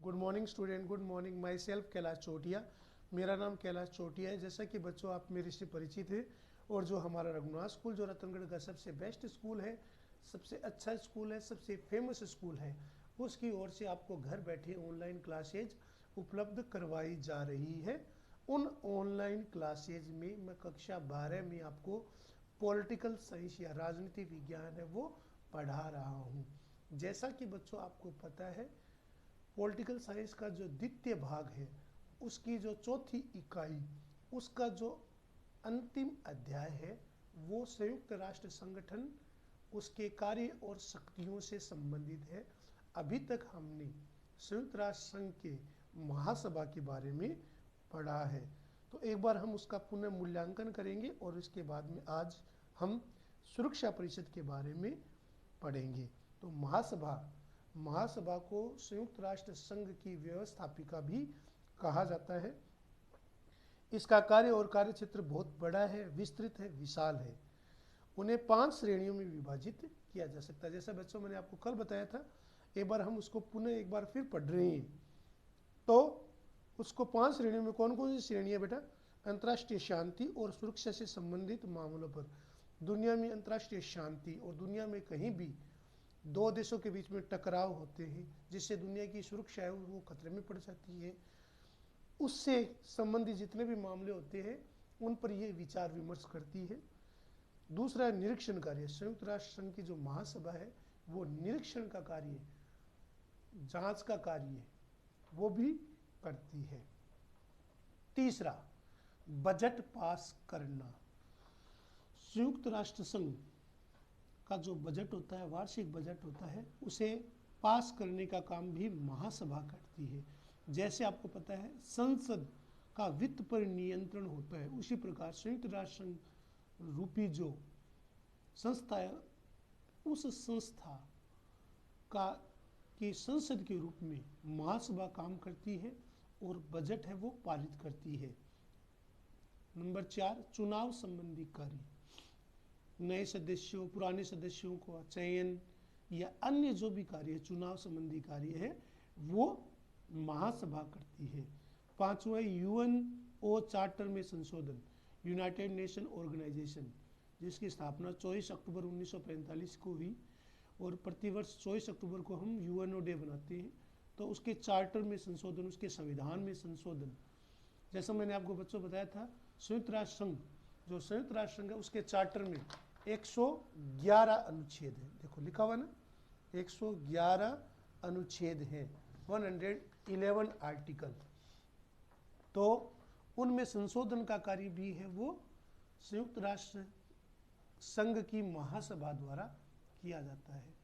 Good morning student, good morning. Myself Kailash Chotiya. मेरा नाम कैलाश चोटिया है। जैसा कि बच्चों आप मेरे से परिचित हैं और जो हमारा रघुनाथ स्कूल जो रतनगढ़ का सबसे बेस्ट स्कूल है, सबसे अच्छा स्कूल है, सबसे फेमस स्कूल है, उसकी ओर से आपको घर बैठे ऑनलाइन क्लासेज उपलब्ध करवाई जा रही है। उन ऑनलाइन क्लासेज में मैं कक्षा 12 में आपको पॉलिटिकल साइंस या राजनीति विज्ञान है वो पढ़ा रहा हूँ। जैसा कि बच्चों आपको पता है, पॉलिटिकल साइंस का जो द्वितीय भाग है उसकी जो चौथी इकाई, उसका जो अंतिम अध्याय है वो संयुक्त राष्ट्र संगठन, उसके कार्य और शक्तियों से संबंधित है। अभी तक हमने संयुक्त राष्ट्र संघ के महासभा के बारे में पढ़ा है, तो एक बार हम उसका पुनः मूल्यांकन करेंगे और इसके बाद में आज हम सुरक्षा परिषद के बारे में पढ़ेंगे। तो महासभा को संयुक्त राष्ट्र संघ की व्यवस्थापिका भी कहा जाता है। इसका कार्य और कार्यक्षेत्र बहुत बड़ा है, विस्तृत है, विशाल है। उन्हें 5 श्रेणियों में विभाजित किया जा सकता है। जैसा बच्चों मैंने आपको कल बताया था, एक बार हम उसको पुनः एक बार फिर पढ़ रहे हैं। तो उसको 5 श्रेणियों में कौन कौन सी श्रेणी है बेटा? अंतर्राष्ट्रीय शांति और सुरक्षा से संबंधित मामलों पर। दुनिया में अंतर्राष्ट्रीय शांति और दुनिया में कहीं भी दो देशों के बीच में टकराव होते हैं जिससे दुनिया की सुरक्षा है वो खतरे में पड़ जाती है, उससे संबंधित जितने भी मामले होते हैं उन पर ये विचार विमर्श करती है। दूसरा है निरीक्षण कार्य। संयुक्त राष्ट्र संघ की जो महासभा है वो निरीक्षण का कार्य, जांच का कार्य वो भी करती है। तीसरा, बजट पास करना। संयुक्त राष्ट्र संघ का जो बजट होता है, वार्षिक बजट होता है, उसे पास करने का काम भी महासभा करती है। जैसे आपको पता है संसद का वित्त पर नियंत्रण होता है, उसी प्रकार संयुक्त राष्ट्र संघ रूपी जो संस्था है, उस संस्था का की संसद के रूप में महासभा काम करती है और बजट है वो पारित करती है। नंबर 4, चुनाव संबंधी कार्य। नए सदस्यों, पुराने सदस्यों का चयन या अन्य जो भी कार्य है, चुनाव संबंधी कार्य है, वो महासभा करती है। 5वां, यूएनओ चार्टर में संशोधन। यूनाइटेड नेशन ऑर्गेनाइजेशन जिसकी स्थापना 24 अक्टूबर 1945 को हुई और प्रतिवर्ष 24 अक्टूबर को हम यूएनओ डे बनाते हैं। तो उसके चार्टर में संशोधन, उसके संविधान में संशोधन। जैसा मैंने आपको बच्चों बताया था, संयुक्त राष्ट्र संघ, जो संयुक्त राष्ट्र संघ है उसके चार्टर में 111 अनुच्छेद है। देखो लिखा हुआ ना, 111 अनुच्छेद हैं, 111 आर्टिकल। तो उनमें संशोधन का कार्य भी है वो संयुक्त राष्ट्र संघ की महासभा द्वारा किया जाता है।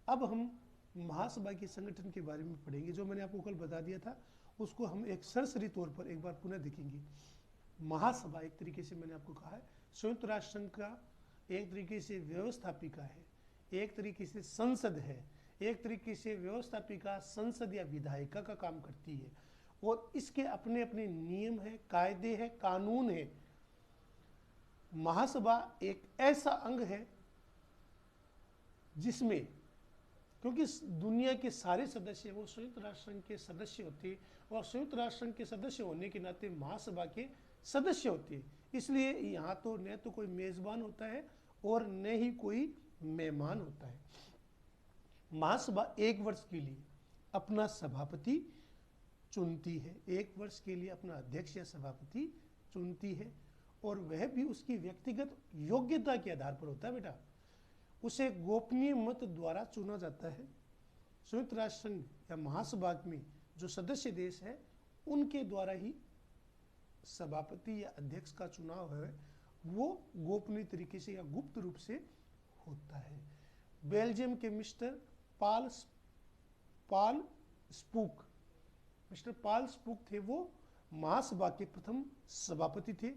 अब हम महासभा के संगठन के बारे में पढ़ेंगे। जो मैंने आपको कल बता दिया था उसको हम एक सरसरी तौर पर एक बार पुनः देखेंगे। महासभा एक तरीके से मैंने आपको कहा है संयुक्त राष्ट्र संघ का एक तरीके से व्यवस्थापिका है, एक तरीके से संसद है, एक तरीके से व्यवस्थापिका संसद या विधायिका का काम करती है और इसके अपने अपने नियम है, कायदे हैं, कानून है। महासभा एक ऐसा अंग है जिसमें, क्योंकि दुनिया के सारे सदस्य वो संयुक्त राष्ट्र संघ के सदस्य होते हैं और संयुक्त राष्ट्र संघ के सदस्य होने के नाते महासभा के सदस्य होते हैं, इसलिए यहाँ तो न तो कोई मेजबान होता है और न ही कोई मेहमान होता है। महासभा 1 वर्ष के लिए अपना सभापति चुनती है, 1 वर्ष के लिए अपना अध्यक्ष या सभापति चुनती है और वह भी उसकी व्यक्तिगत योग्यता के आधार पर होता है बेटा। उसे गोपनीय मत द्वारा चुना जाता है। संयुक्त राष्ट्र संघ या महासभा में जो सदस्य देश है उनके द्वारा ही सभापति या अध्यक्ष का चुनाव है वो गोपनीय तरीके से या गुप्त रूप से होता है। बेल्जियम के मिस्टर पाल स्पूक थे, वो महासभा के प्रथम सभापति थे।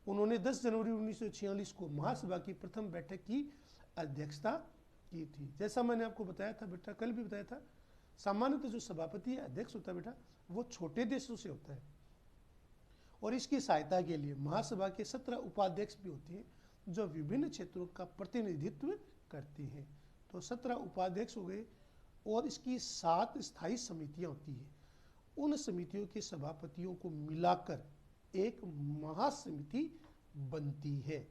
उन्होंने 10 जनवरी 1946 को महासभा की प्रथम बैठक की अध्यक्षता की थी। जैसा मैंने आपको बताया था बेटा, कल भी बताया था, सामान्यतः जो सभापति या अध्यक्ष होता है बेटा वो छोटे देशों से होता है और इसकी सहायता के लिए महासभा के 17 उपाध्यक्ष भी होते हैं जो विभिन्न क्षेत्रों का प्रतिनिधित्व करते हैं। तो 17 उपाध्यक्ष हो गए और इसकी 7 स्थायी समितियां होती है। उन समितियों के सभापतियों को मिलाकर एक महासमिति बनती है।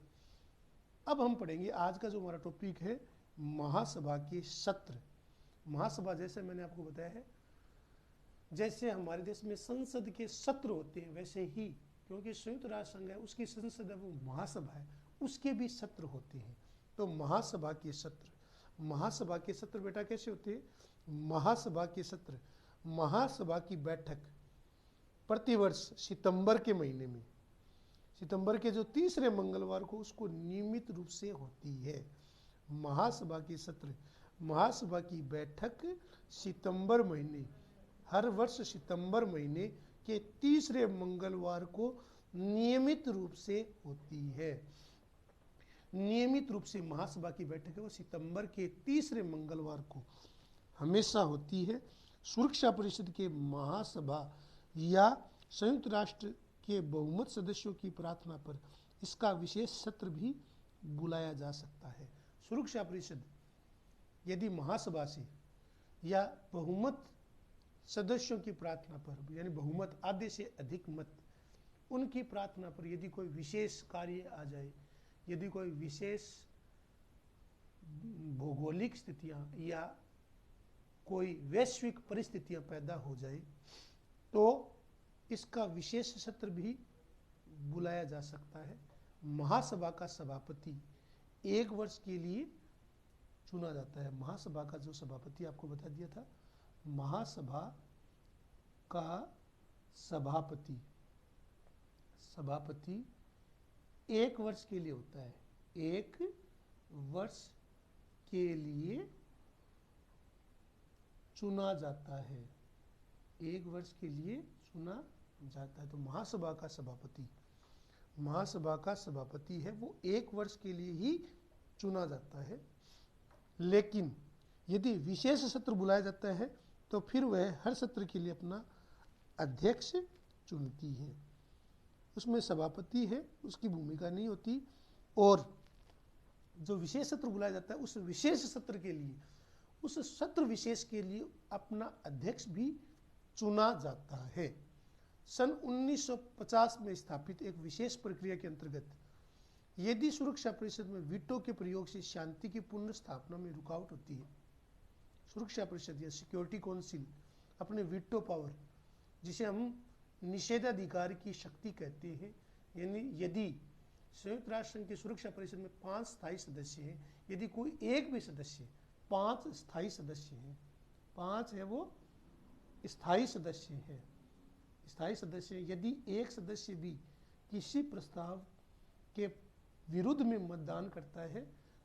अब हम पढ़ेंगे आज का जो हमारा टॉपिक है महासभा के सत्र। महासभा जैसे मैंने आपको बताया है, जैसे हमारे देश में संसद के सत्र होते हैं, वैसे ही क्योंकि संयुक्त राष्ट्र संघ है उसकी संसद है वो महासभा है, उसके भी सत्र होते हैं। तो महासभा के सत्र, महासभा के सत्र बेटा कैसे होते हैं? महासभा के सत्र, महासभा की बैठक प्रतिवर्ष सितंबर के महीने में, सितंबर के जो तीसरे मंगलवार को उसको नियमित रूप से होती है। महासभा के सत्र, महासभा की बैठक सितंबर महीने, हर वर्ष सितंबर महीने के तीसरे मंगलवार को नियमित रूप से होती है। नियमित रूप से महासभा की बैठक है वो सितंबर के तीसरे मंगलवार को हमेशा होती है। सुरक्षा परिषद के महासभा या संयुक्त राष्ट्र के बहुमत सदस्यों की प्रार्थना पर इसका विशेष सत्र भी बुलाया जा सकता है। सुरक्षा परिषद यदि महासभा से या बहुमत सदस्यों की प्रार्थना पर, यानी बहुमत आधे से अधिक मत, उनकी प्रार्थना पर यदि कोई विशेष कार्य आ जाए, यदि कोई विशेष भौगोलिक स्थितियां या कोई वैश्विक परिस्थितियां पैदा हो जाए तो इसका विशेष सत्र भी बुलाया जा सकता है। महासभा का सभापति 1 वर्ष के लिए चुना जाता है। महासभा का जो सभापति आपको बता दिया था, महासभा का सभापति 1 वर्ष के लिए होता है। 1 वर्ष के लिए चुना जाता है, 1 वर्ष के लिए चुना जाता है। तो महासभा का सभापति, महासभा का सभापति है वो 1 वर्ष के लिए ही चुना जाता है। लेकिन यदि विशेष सत्र बुलाया जाता है तो फिर वह हर सत्र के लिए अपना अध्यक्ष चुनती है। उसमें सभापति है, उसकी भूमिका नहीं होती। और जो विशेष सत्र बुलाया जाता है उस विशेष सत्र के लिए, उस सत्र विशेष के लिए अपना अध्यक्ष भी चुना जाता है। सन 1950 में स्थापित एक विशेष प्रक्रिया के अंतर्गत यदि सुरक्षा परिषद में वीटो के प्रयोग से शांति की पुनः स्थापना में रुकावट होती है, सुरक्षा परिषद या सिक्योरिटी काउंसिल अपने वीटो पावर, जिसे हम निषेधाधिकार की शक्ति कहते हैं, यानी यदि संयुक्त राष्ट्र संघ की सुरक्षा परिषद में 5 स्थायी सदस्य हैं, यदि कोई एक भी सदस्य, 5 स्थायी सदस्य हैं, 5 है वो स्थायी सदस्य हैं, स्थायी सदस्य, यदि एक सदस्य भी किसी प्रस्ताव के विरुद्ध में मतदान करता है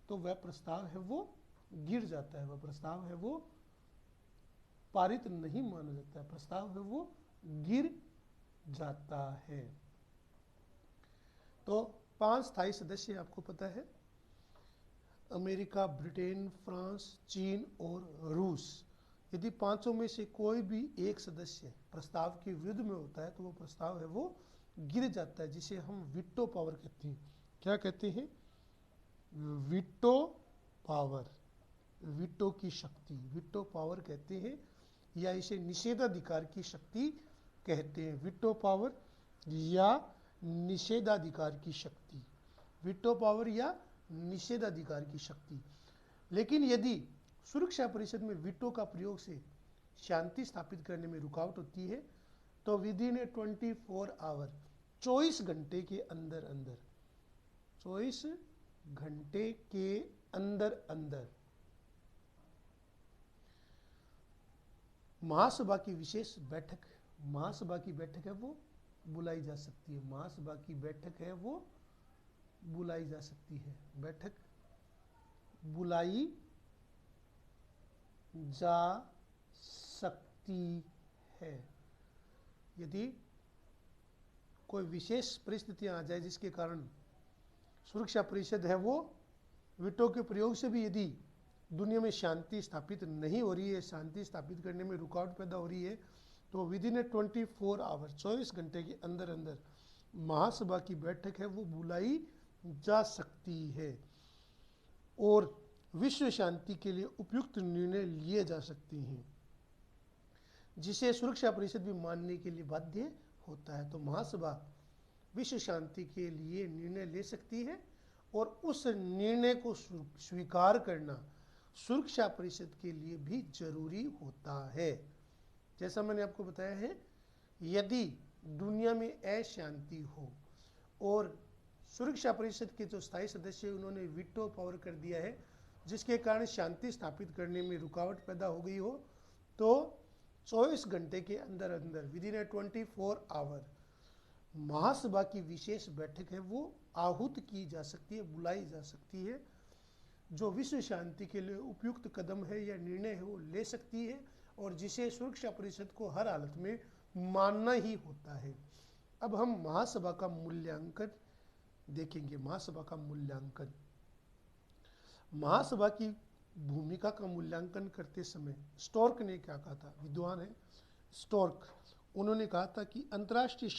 तो वह प्रस्ताव है वो गिर जाता है, वह प्रस्ताव है वो पारित नहीं माना जाता है, प्रस्ताव है वो गिर जाता है। तो 5 स्थायी सदस्य आपको पता है, अमेरिका, ब्रिटेन, फ्रांस, चीन और रूस। यदि 5 में से कोई भी एक सदस्य प्रस्ताव के विरुद्ध में होता है तो वो प्रस्ताव है वो गिर जाता है, जिसे हम वीटो पावर कहते हैं। क्या कहते हैं? वीटो पावर, वीटो की शक्ति, वीटो पावर कहते हैं, या इसे निषेधाधिकार की शक्ति कहते हैं। वीटो पावर या निषेधाधिकार की शक्ति, वीटो पावर या निषेधाधिकार की शक्ति। लेकिन यदि सुरक्षा परिषद में वीटो का प्रयोग से शांति स्थापित करने में रुकावट होती है तो विदिन 24 आवर, 24 घंटे के अंदर अंदर, 24 घंटे के अंदर अंदर महासभा की विशेष बैठक, महासभा की बैठक है वो बुलाई जा सकती है। महासभा की बैठक है वो बुलाई जा सकती है, बैठक बुलाई जा सकती है। यदि कोई विशेष परिस्थितियां आ जाए जिसके कारण सुरक्षा परिषद है वो वीटो के प्रयोग से भी यदि दुनिया में शांति स्थापित नहीं हो रही है, शांति स्थापित करने में रुकावट पैदा हो रही है, तो विदिन 24 आवर, 24 घंटे के अंदर अंदर महासभा की बैठक है वो बुलाई जा सकती है। और विश्व शांति के लिए उपयुक्त निर्णय लिए जा सकते हैं, जिसे सुरक्षा परिषद भी मानने के लिए बाध्य होता है। तो महासभा विश्व शांति के लिए निर्णय ले सकती है और उस निर्णय को स्वीकार करना सुरक्षा परिषद के लिए भी जरूरी होता है। जैसा मैंने आपको बताया है, यदि दुनिया में अशांति हो और सुरक्षा परिषद के जो स्थायी सदस्य उन्होंने वीटो पावर कर दिया है, जिसके कारण शांति स्थापित करने में रुकावट पैदा हो गई हो, तो 24 घंटे के अंदर अंदर विदिन ए 24 आवर महासभा की विशेष बैठक है वो आहूत की जा सकती है, बुलाई जा सकती है, जो विश्व शांति के लिए उपयुक्त कदम है या निर्णय है वो ले सकती है और जिसे सुरक्षा परिषद को हर हालत में मानना ही होता है। अब हम महासभा का मूल्यांकन देखेंगे। महासभा का मूल्यांकन, महासभा की भूमिका का मूल्यांकन करते समय स्टोर्क ने क्या कहा था, विद्वान है स्टोर्क, उन्होंने कहा था कि अंतर्राष्ट्रीय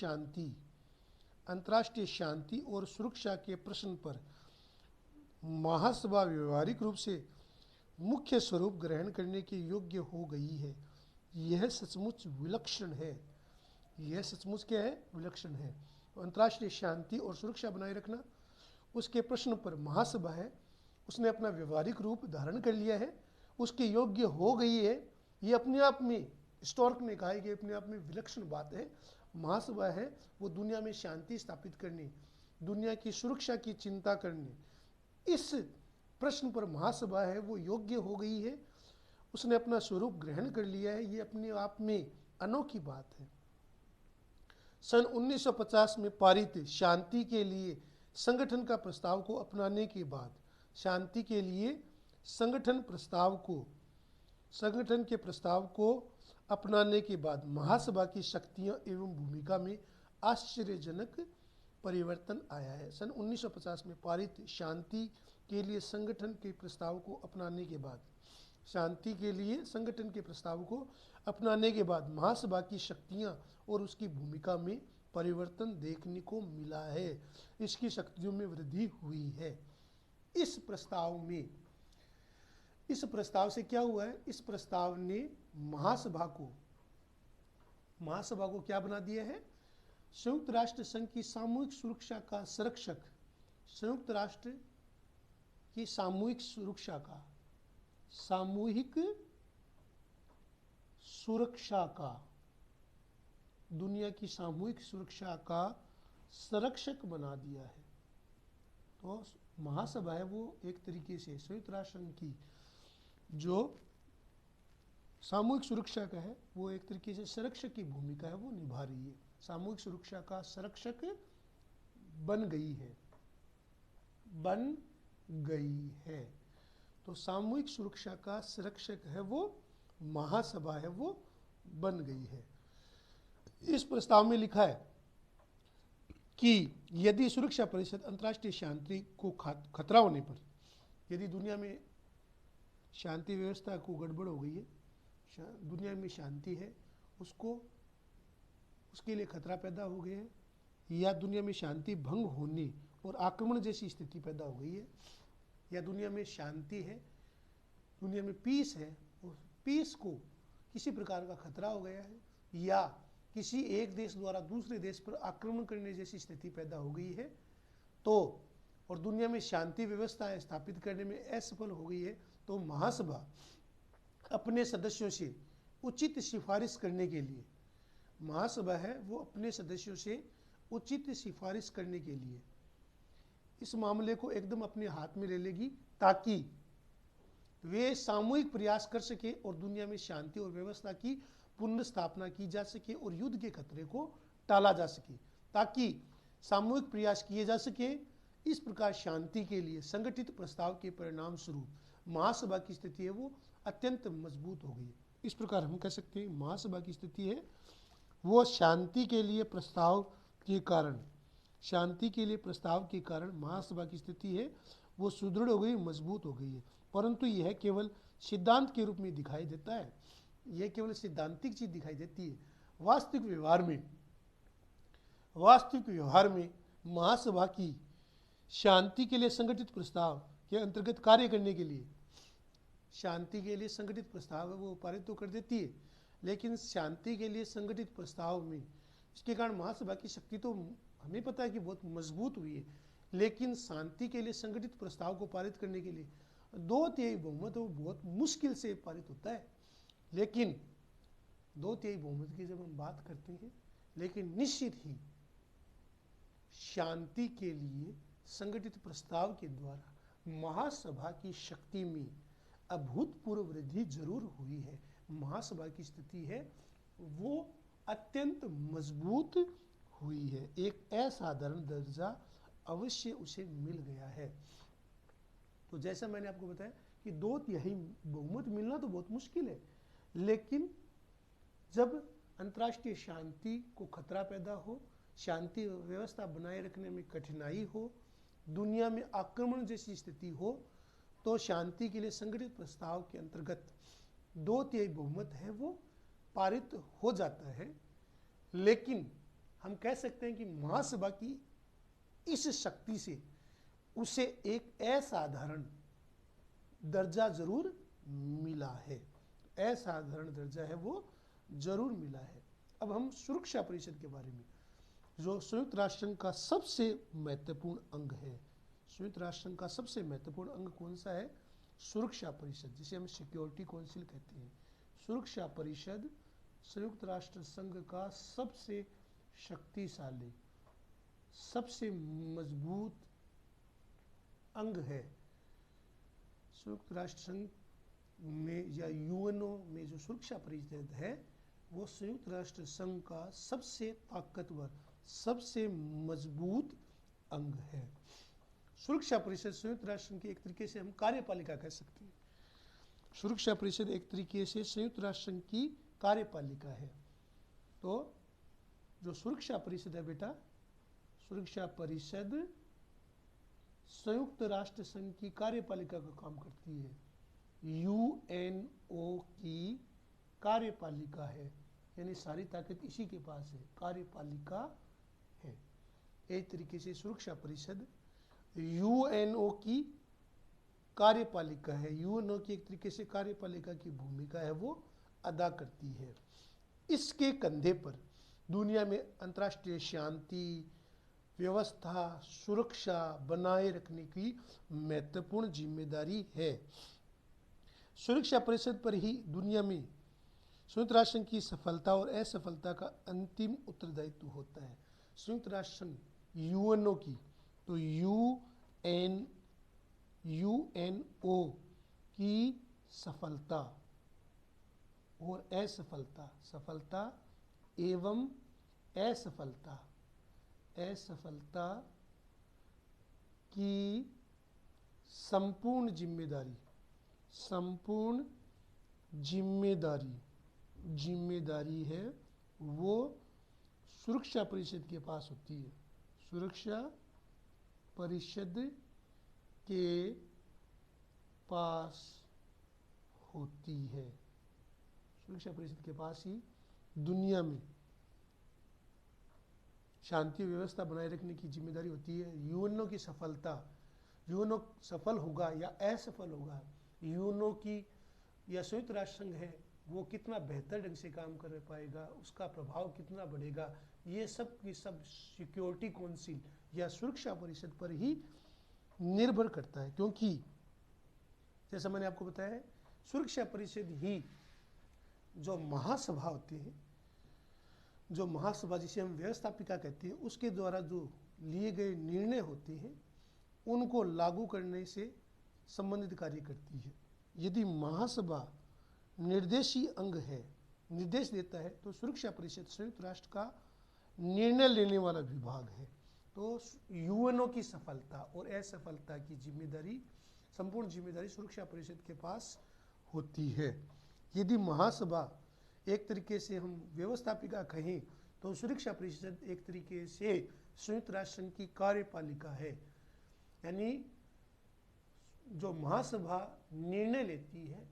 शांति और सुरक्षा के प्रश्न पर महासभा व्यवहारिक रूप से मुख्य स्वरूप ग्रहण करने के योग्य हो गई है। यह सचमुच विलक्षण है। यह सचमुच क्या है, विलक्षण है। तो अंतर्राष्ट्रीय शांति और सुरक्षा बनाए रखना, उसके प्रश्न पर महासभा है, उसने अपना व्यवहारिक रूप धारण कर लिया है, उसके योग्य हो गई है। ये अपने आप में, स्टोर्क ने कहा है कि अपने आप में विलक्षण बात है। महासभा है वो दुनिया में शांति स्थापित करने, दुनिया की सुरक्षा की चिंता करने, इस प्रश्न पर महासभा है वो योग्य हो गई है, उसने अपना स्वरूप ग्रहण कर लिया है। ये अपने आप में अनोखी बात है। सन 1950 में पारित शांति के लिए संगठन का प्रस्ताव को अपनाने के बाद, शांति के लिए संगठन के प्रस्ताव को अपनाने के बाद महासभा की शक्तियां एवं भूमिका में आश्चर्यजनक परिवर्तन आया है। सन 1950 में पारित शांति के लिए संगठन के प्रस्ताव को अपनाने के बाद, शांति के लिए संगठन के प्रस्ताव को अपनाने के बाद महासभा की शक्तियां और उसकी भूमिका में परिवर्तन देखने को मिला है। इसकी शक्तियों में वृद्धि हुई है। इस प्रस्ताव से क्या हुआ है, इस प्रस्ताव ने महासभा को क्या बना दिया है, संयुक्त राष्ट्र संघ की सामूहिक सुरक्षा का संरक्षक, संयुक्त राष्ट्र की सामूहिक सुरक्षा का, दुनिया की सामूहिक सुरक्षा का संरक्षक बना दिया है। तो महासभा है वो एक तरीके से संयुक्त राष्ट्र संघ की जो सामूहिक सुरक्षा का है वो एक तरीके से संरक्षक की भूमिका है वो निभा रही है। सामूहिक सुरक्षा का संरक्षक बन गई है। तो सामूहिक सुरक्षा का संरक्षक है वो महासभा है वो बन गई है। इस प्रस्ताव में लिखा है कि यदि सुरक्षा परिषद अंतर्राष्ट्रीय शांति को खतरा होने पर, यदि दुनिया में शांति व्यवस्था को गड़बड़ हो गई है, दुनिया में शांति है उसके लिए खतरा पैदा हो गया है, या दुनिया में शांति भंग होने और आक्रमण जैसी स्थिति पैदा हो गई है, या दुनिया में शांति है, दुनिया में पीस है, और पीस को किसी प्रकार का खतरा हो गया है, या किसी एक देश द्वारा दूसरे देश पर आक्रमण करने जैसी स्थिति पैदा हो गई है, तो और दुनिया में शांति व्यवस्था स्थापित करने में असफल हो गई है, तो महासभा अपने सदस्यों से उचित सिफारिश करने के लिए, महासभा है वो अपने सदस्यों से उचित सिफारिश करने के लिए इस मामले को एकदम अपने हाथ में ले लेगी, ताकि वे सामूहिक प्रयास कर सके और दुनिया में शांति और व्यवस्था की पुनर्स्थापना की जा सके और युद्ध के खतरे को टाला जा सके, ताकि सामूहिक प्रयास किए जा सके। इस प्रकार शांति के लिए संगठित प्रस्ताव के परिणाम स्वरूप महासभा की स्थिति है वो अत्यंत मजबूत हो गई। इस प्रकार हम कह सकते हैं महासभा की स्थिति है वो शांति के लिए प्रस्ताव के कारण, शांति के लिए प्रस्ताव के कारण महासभा की स्थिति है वो सुदृढ़ हो गई, मजबूत हो गई है। परंतु यह केवल सिद्धांत के रूप में दिखाई देता है, यह केवल सिद्धांतिक चीज दिखाई देती है। वास्तविक व्यवहार में महासभा की शांति के लिए संगठित प्रस्ताव के अंतर्गत कार्य करने के लिए शांति के लिए संगठित प्रस्ताव है वो पारित तो कर देती है, लेकिन शांति के लिए संगठित प्रस्ताव में इसके कारण महासभा की शक्ति तो हमें पता है कि बहुत मजबूत हुई है, लेकिन शांति के लिए संगठित प्रस्ताव को पारित करने के लिए 2/3 बहुमत वो बहुत मुश्किल से पारित होता है। लेकिन 2/3 बहुमत की जब हम बात करते हैं, लेकिन निश्चित ही शांति के लिए संगठित प्रस्ताव के द्वारा महासभा की शक्ति में अभूतपूर्व वृद्धि जरूर हुई है। महासभा की स्थिति है वो अत्यंत मजबूत हुई है, एक असाधारण दर्जा अवश्य उसे मिल गया है। तो जैसा मैंने आपको बताया कि 2/3 बहुमत मिलना तो बहुत मुश्किल है, लेकिन जब अंतर्राष्ट्रीय शांति को खतरा पैदा हो, शांति व्यवस्था बनाए रखने में कठिनाई हो, दुनिया में आक्रमण जैसी स्थिति हो, तो शांति के लिए संगठित प्रस्ताव के अंतर्गत 2/3 बहुमत है वो पारित हो जाता है। लेकिन हम कह सकते हैं कि महासभा की इस शक्ति से उसे एक असाधारण दर्जा जरूर मिला है, असाधारण दर्जा है वो जरूर मिला है। अब हम सुरक्षा परिषद के बारे में, जो संयुक्त राष्ट्र संघ का सबसे महत्वपूर्ण अंग है। संयुक्त राष्ट्र संघ का सबसे महत्वपूर्ण अंग कौन सा है? सुरक्षा परिषद, जिसे हम सिक्योरिटी काउंसिल कहते हैं। सुरक्षा परिषद संयुक्त राष्ट्र संघ का सबसे शक्तिशाली, सबसे मजबूत अंग है। संयुक्त राष्ट्र संघ में या यूएनओ में जो सुरक्षा परिषद है वो संयुक्त राष्ट्र संघ का सबसे ताकतवर, सबसे मजबूत अंग है। सुरक्षा परिषद संयुक्त राष्ट्र संघ की एक तरीके से हम कार्यपालिका कह सकते हैं। सुरक्षा परिषद एक तरीके से संयुक्त राष्ट्र संघ की कार्यपालिका है। तो जो सुरक्षा परिषद है बेटा, सुरक्षा परिषद संयुक्त राष्ट्र संघ की कार्यपालिका का काम करती है, यूएनओ की कार्यपालिका है, यानी सारी ताकत इसी के पास है, कार्यपालिका है। एक तरीके से सुरक्षा परिषद यूएनओ की कार्यपालिका है, यूएनओ की एक तरीके से कार्यपालिका की भूमिका है वो अदा करती है। इसके कंधे पर दुनिया में अंतर्राष्ट्रीय शांति व्यवस्था, सुरक्षा बनाए रखने की महत्वपूर्ण जिम्मेदारी है। सुरक्षा परिषद पर ही दुनिया में संयुक्त राष्ट्र संघ की सफलता और असफलता का अंतिम उत्तरदायित्व होता है। संयुक्त राष्ट्र संघ यूएनओ की, तो यूएनओ की सफलता और असफलता, सफलता एवं असफलता, असफलता की संपूर्ण जिम्मेदारी, संपूर्ण जिम्मेदारी है वो सुरक्षा परिषद के पास होती है। सुरक्षा परिषद के पास होती है। सुरक्षा परिषद के पास ही दुनिया में शांति व्यवस्था बनाए रखने की जिम्मेदारी होती है। यूएनओ की सफलता, यूएनओ सफल होगा या असफल होगा, यूएनओ की या संयुक्त राष्ट्र संघ है वो कितना बेहतर ढंग से काम कर पाएगा, उसका प्रभाव कितना बढ़ेगा, ये सब की सब सिक्योरिटी काउंसिल या सुरक्षा परिषद पर ही निर्भर करता है। क्योंकि जैसा मैंने आपको बताया है, सुरक्षा परिषद ही जो महासभा होती है, जो महासभा जिसे हम व्यवस्थापिका कहते हैं, उसके द्वारा जो लिए गए निर्णय होते हैं उनको लागू करने से संबंधित कार्य करती है। यदि महासभा निर्देशी अंग है, निर्देश देता है, तो सुरक्षा परिषद संयुक्त राष्ट्र का निर्णय लेने वाला विभाग है। तो यूएनओ की सफलता और असफलता की जिम्मेदारी, संपूर्ण जिम्मेदारी सुरक्षा परिषद के पास होती है। यदि महासभा एक तरीके से हम व्यवस्थापिका कहें तो सुरक्षा परिषद एक तरीके से संयुक्त राष्ट्र संघ की कार्यपालिका है, यानी जो महासभा निर्णय लेती है,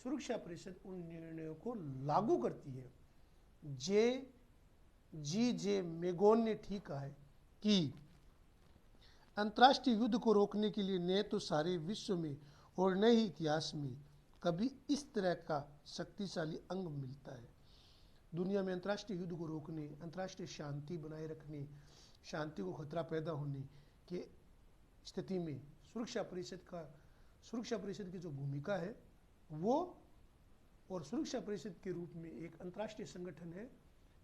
सुरक्षा परिषद उन निर्णयों को लागू करती है। जे मेगोन ने ठीक कहा है कि अंतर्राष्ट्रीय युद्ध को रोकने के लिए न तो सारे विश्व में और न ही इतिहास में कभी इस तरह का शक्तिशाली अंग मिलता है। दुनिया में अंतर्राष्ट्रीय युद्ध को रोकने, अंतर्राष्ट्रीय शांति बनाए रखने, शांति को खतरा पैदा होने की स्थिति में सुरक्षा परिषद की जो भूमिका है वो, और सुरक्षा परिषद के रूप में एक अंतर्राष्ट्रीय संगठन है,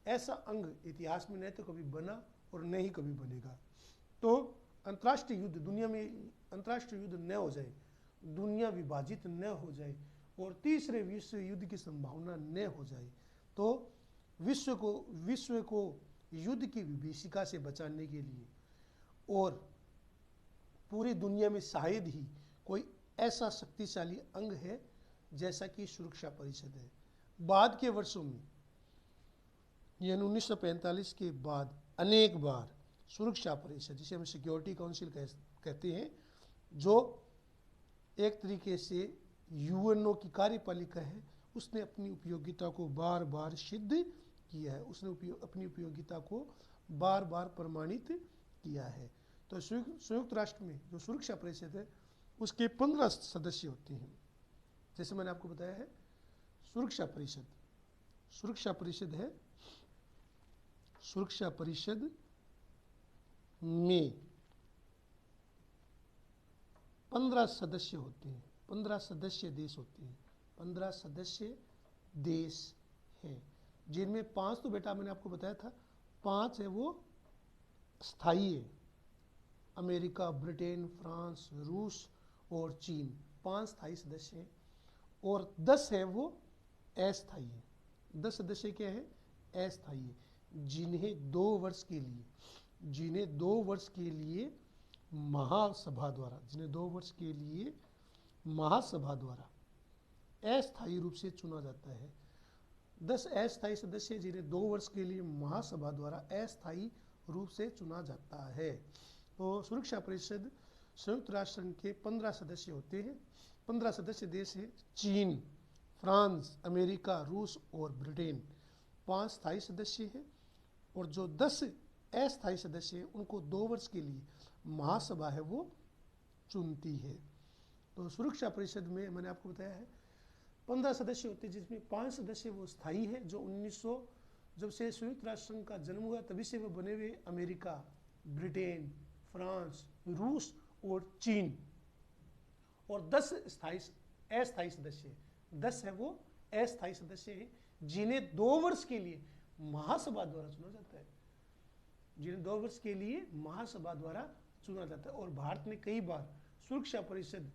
ऐसा अंग इतिहास में न तो कभी बना और न ही कभी बनेगा। तो अंतर्राष्ट्रीय युद्ध, दुनिया में अंतर्राष्ट्रीय युद्ध न हो जाए, दुनिया विभाजित न हो जाए और तीसरे विश्व युद्ध की संभावना न हो जाए, तो विश्व को युद्ध की विभीषिका से बचाने के लिए और पूरी दुनिया में शायद ही कोई ऐसा शक्तिशाली अंग है जैसा कि सुरक्षा परिषद है। बाद के वर्षों में यानी 1945 के बाद अनेक बार सुरक्षा परिषद, जिसे हम सिक्योरिटी काउंसिल कहते हैं, जो एक तरीके से यूएनओ की कार्यपालिका है, उसने अपनी उपयोगिता को बार बार सिद्ध किया है, उसने अपनी उपयोगिता को बार बार प्रमाणित किया है। तो संयुक्त राष्ट्र में जो सुरक्षा परिषद है उसके 15 सदस्य होते हैं। जैसे मैंने आपको बताया है, सुरक्षा परिषद में 15 सदस्य होते हैं, 15 सदस्य देश होते हैं, 15 सदस्य देश हैं, जिनमें 5 तो बेटा मैंने आपको बताया था, 5 है वो स्थायी है, अमेरिका, ब्रिटेन, फ्रांस, रूस और चीन, 5 स्थायी सदस्य हैं, और 10 है वो अस्थायी है। 10 सदस्य क्या है? अस्थायी है, जिन्हें 2 वर्ष के लिए महासभा द्वारा अस्थायी रूप से चुना जाता है। 10 अस्थायी सदस्य जिन्हें 2 वर्ष के लिए महासभा द्वारा अस्थायी रूप से चुना जाता है। तो सुरक्षा परिषद संयुक्त राष्ट्र संघ के 15 सदस्य होते हैं। 15 सदस्य देश हैं, चीन, फ्रांस, अमेरिका, रूस और ब्रिटेन 5 स्थायी सदस्य हैं, और जो 10 अस्थायी सदस्य हैं उनको 2 वर्ष के लिए महासभा है वो चुनती है। तो सुरक्षा परिषद में मैंने आपको बताया है 15 सदस्य होते हैं, जिसमें 5 सदस्य वो स्थायी है, जो 1900 जब से संयुक्त राष्ट्र संघ का जन्म हुआ तभी से वो बने हुए अमेरिका, ब्रिटेन, फ्रांस, रूस और चीन, और 10 अस्थायी सदस्य, 10 है वो अस्थायी सदस्य हैं, जिन्हें 2 वर्ष के लिए महासभा द्वारा चुना जाता है, और भारत ने कई बार सुरक्षा परिषद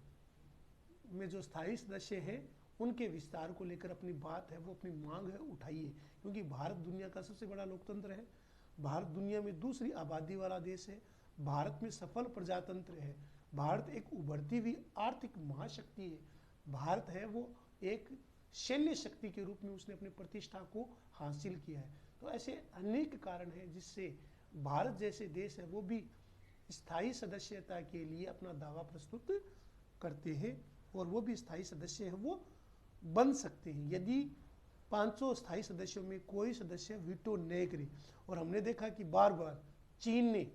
में जो स्थायी सदस्य हैं उनके विस्तार को लेकर अपनी बात है वो, अपनी मांग है उठाई है, क्योंकि भारत दुनिया का सबसे बड़ा लोकतंत्र है, भारत दुनिया में दूसरी आबादी वाला देश है, भारत में सफल प्रजातंत्र है, भारत एक उभरती हुई आर्थिक महाशक्ति है, भारत है वो एक सैन्य शक्ति के रूप में उसने अपनी प्रतिष्ठा को हासिल किया है। तो ऐसे अनेक कारण हैं जिससे भारत जैसे देश है वो भी स्थायी सदस्यता के लिए अपना दावा प्रस्तुत करते हैं, और वो भी स्थायी सदस्य है वो बन सकते हैं यदि 500 स्थायी सदस्यों में कोई सदस्य वीटो न करे। और हमने देखा कि बार बार चीन ने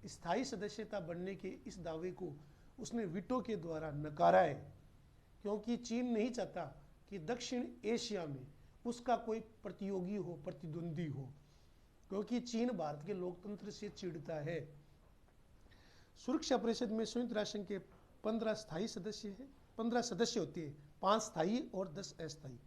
स्थायी सदस्यता बनने के इस दावे को उसने वीटो के द्वारा नकारा है, क्योंकि चीन नहीं चाहता कि दक्षिण एशिया में उसका कोई प्रतियोगी हो, प्रतिद्वंदी हो, क्योंकि चीन भारत के लोकतंत्र से चिढ़ता है। सुरक्षा परिषद में संयुक्त राष्ट्र के 15 स्थायी सदस्य हैं, 15 सदस्य होते हैं, 5 स्थायी और 10 अस्थायी।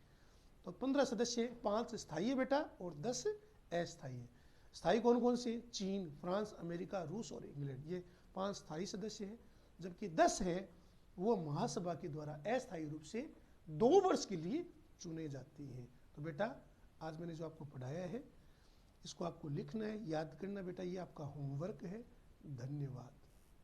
तो 15 सदस्य, 5 स्थायी है बेटा और 10 अस्थायी है। स्थायी कौन कौन से? चीन, फ्रांस, अमेरिका, रूस और इंग्लैंड, ये 5 स्थायी सदस्य हैं, जबकि 10 है वो महासभा के द्वारा अस्थायी रूप से 2 वर्ष के लिए चुने जाती हैं। तो बेटा आज मैंने जो आपको पढ़ाया है इसको आपको लिखना है, याद करना बेटा, ये आपका होमवर्क है। धन्यवाद।